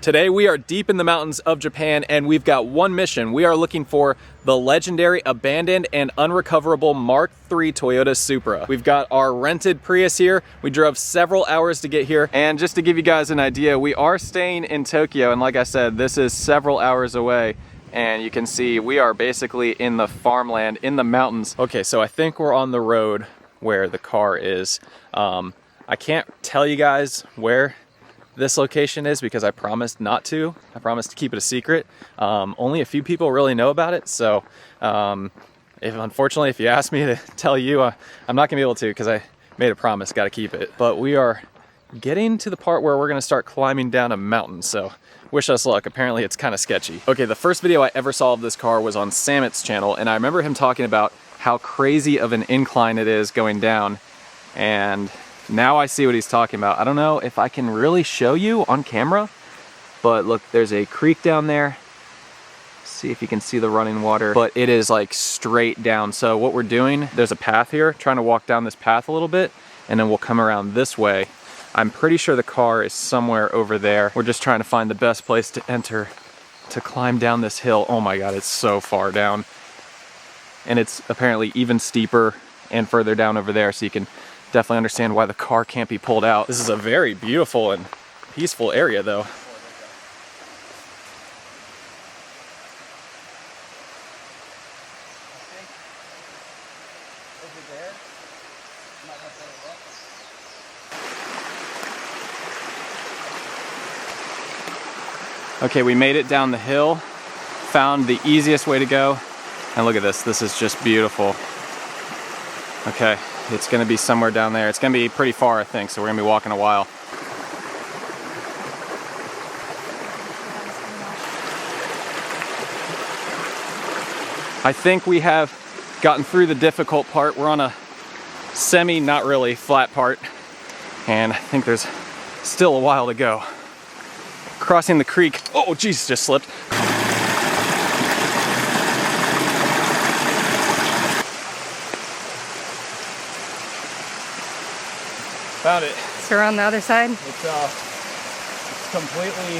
Today we are deep in the mountains of Japan and we've got one mission. We are looking for the legendary abandoned and unrecoverable Mark III Toyota Supra. We've got our rented Prius here. We drove several hours to get here. And just to give you guys an idea, we are staying in Tokyo, and like I said, this is several hours away. And you can see we are basically in the farmland, in the mountains. Okay, so I think we're on the road where the car is. I can't tell you guys where this location is because I promised not to. I promised to keep it a secret. Only a few people really know about it, so unfortunately if you ask me to tell you, I'm not gonna be able to because I made a promise, gotta keep it. But we are getting to the part where we're gonna start climbing down a mountain, so wish us luck. Apparently it's kind of sketchy. Okay, the first video I ever saw of this car was on Samet's channel, and I remember him talking about how crazy of an incline it is going down, and now I see what he's talking about. I don't know if I can really show you on camera, but look, there's a creek down there. See if you can see the running water, but it is like straight down. So what we're doing, there's a path here, trying to walk down this path a little bit, and then we'll come around this way. I'm pretty sure the car is somewhere over there. We're just trying to find the best place to enter to climb down this hill. Oh my God, it's so far down. And it's apparently even steeper and further down over there, so you can definitely understand why the car can't be pulled out. This is a very beautiful and peaceful area though. Okay, we made it down the hill, found the easiest way to go, and look at this, this is just beautiful. Okay, it's gonna be somewhere down there. It's gonna be pretty far, I think, so we're gonna be walking a while. I think we have gotten through the difficult part. We're on a semi, not really, flat part, and I think there's still a while to go. Crossing the creek. Oh, geez, just slipped. Found it. So we're on the other side? It's completely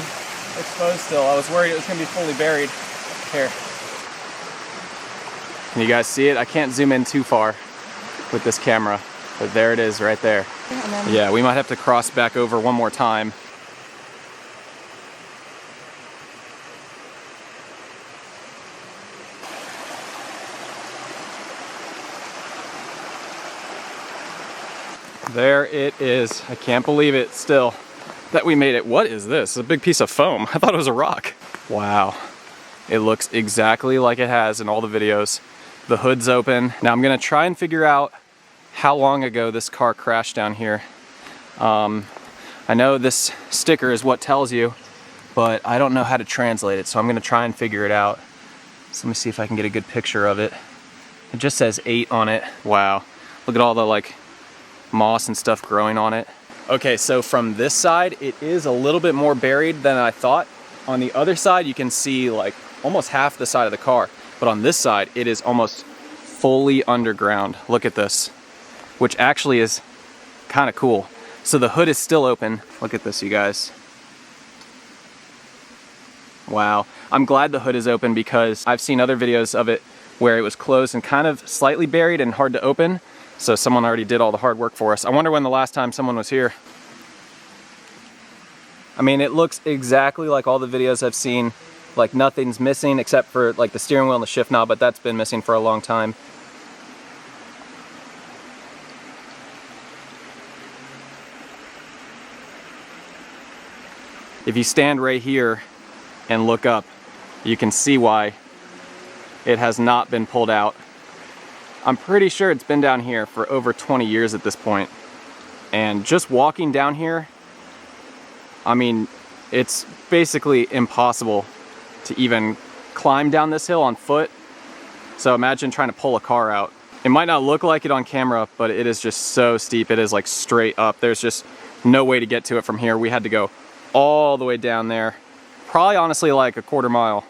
exposed still. I was worried it was going to be fully buried. Here. Can you guys see it? I can't zoom in too far with this camera, but there it is right there. Yeah, we might have to cross back over one more time. There it is. I can't believe it still that we made it. What is this? It's a big piece of foam. I thought it was a rock. Wow. It looks exactly like it has in all the videos. The hood's open. Now I'm gonna try and figure out how long ago this car crashed down here. I know this sticker is what tells you, but I don't know how to translate it, so I'm gonna try and figure it out. So let me see if I can get a good picture of it. It just says 8 on it. Wow. Look at all the like moss and stuff growing on it. Okay, so from this side, it is a little bit more buried than I thought. On the other side, you can see like almost half the side of the car. But on this side, it is almost fully underground. Look at this, which actually is kind of cool. So the hood is still open. Look at this, you guys. Wow. I'm glad the hood is open because I've seen other videos of it where it was closed and kind of slightly buried and hard to open. So someone already did all the hard work for us. I wonder when the last time someone was here. I mean, it looks exactly like all the videos I've seen. Like nothing's missing except for like the steering wheel and the shift knob, but that's been missing for a long time. If you stand right here and look up, you can see why it has not been pulled out. I'm pretty sure it's been down here for over 20 years at this point. And just walking down here, I mean, it's basically impossible to even climb down this hill on foot. So imagine trying to pull a car out. It might not look like it on camera, but it is just so steep. It is like straight up. There's just no way to get to it from here. We had to go all the way down there. Probably honestly like a quarter mile.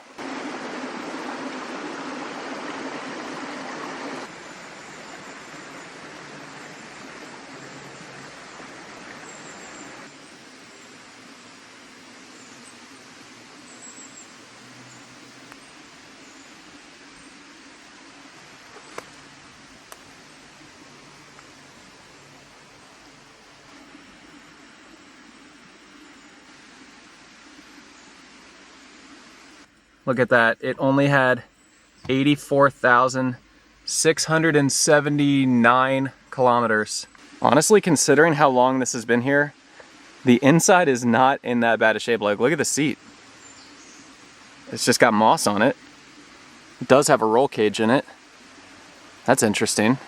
Look at that. It only had 84,679 kilometers. Honestly, considering how long this has been here, the inside is not in that bad a shape. Like, look at the seat. It's just got moss on it. It does have a roll cage in it. That's interesting.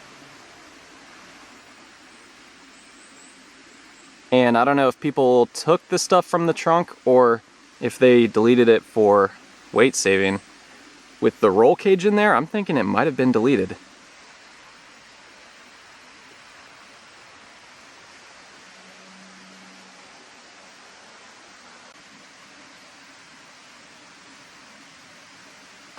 And I don't know if people took the stuff from the trunk or if they deleted it for weight saving. With the roll cage in there, I'm thinking it might have been deleted.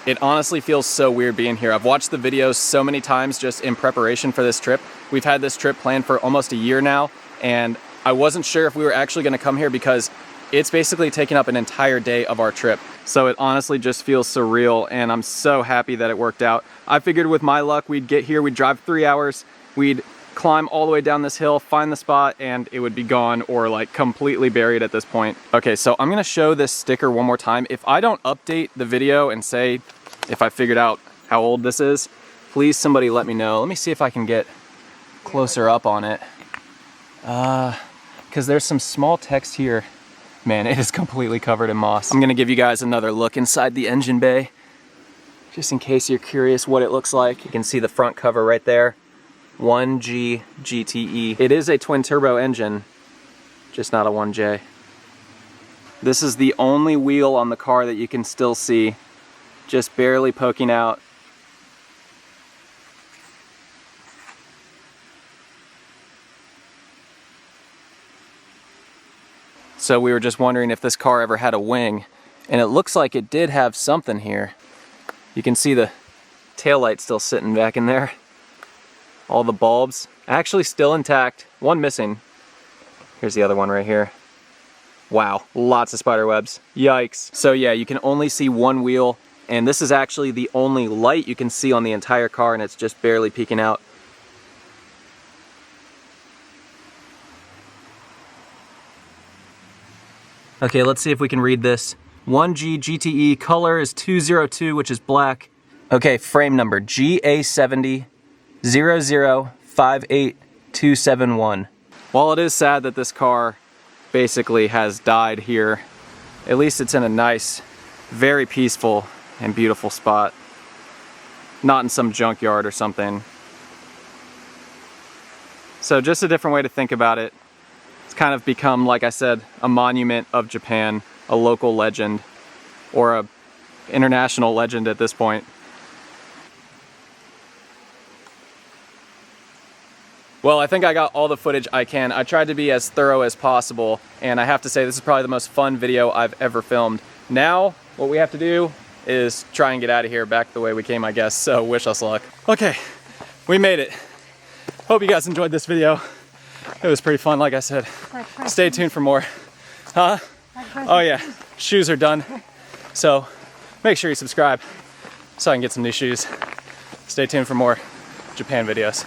It honestly feels so weird being here. I've watched the videos so many times just in preparation for this trip. We've had this trip planned for almost a year now, and I wasn't sure if we were actually gonna come here because it's basically taken up an entire day of our trip. So it honestly just feels surreal, and I'm so happy that it worked out. I figured with my luck, we'd get here, we'd drive 3 hours, we'd climb all the way down this hill, find the spot, and it would be gone or like completely buried at this point. Okay, so I'm gonna show this sticker one more time. If I don't update the video and say if I figured out how old this is, please somebody let me know. Let me see if I can get closer up on it. Because there's some small text here. Man, it is completely covered in moss. I'm gonna give you guys another look inside the engine bay, just in case you're curious what it looks like. You can see the front cover right there. 1G GTE. It is a twin turbo engine, just not a 1J. This is the only wheel on the car that you can still see, just barely poking out. So we were just wondering if this car ever had a wing, and it looks like it did have something here. You can see the taillight still sitting back in there. All the bulbs actually still intact, one missing. Here's the other one right here. Wow, lots of spider webs, yikes. So yeah, you can only see one wheel, and this is actually the only light you can see on the entire car, and it's just barely peeking out. Okay, let's see if we can read this. 1G GTE, color is 202, which is black. Okay, frame number GA70 0058271. While it is sad that this car basically has died here, at least it's in a nice, very peaceful and beautiful spot. Not in some junkyard or something. So just a different way to think about it. It's kind of become, like I said, a monument of Japan, a local legend, or a international legend at this point. Well, I think I got all the footage I can. I tried to be as thorough as possible, and I have to say this is probably the most fun video I've ever filmed. Now, what we have to do is try and get out of here back the way we came, I guess, so wish us luck. Okay, we made it. Hope you guys enjoyed this video. It was pretty fun, like I said. Stay tuned for more. Huh? Oh yeah, shoes are done. So make sure you subscribe so I can get some new shoes. Stay tuned for more Japan videos.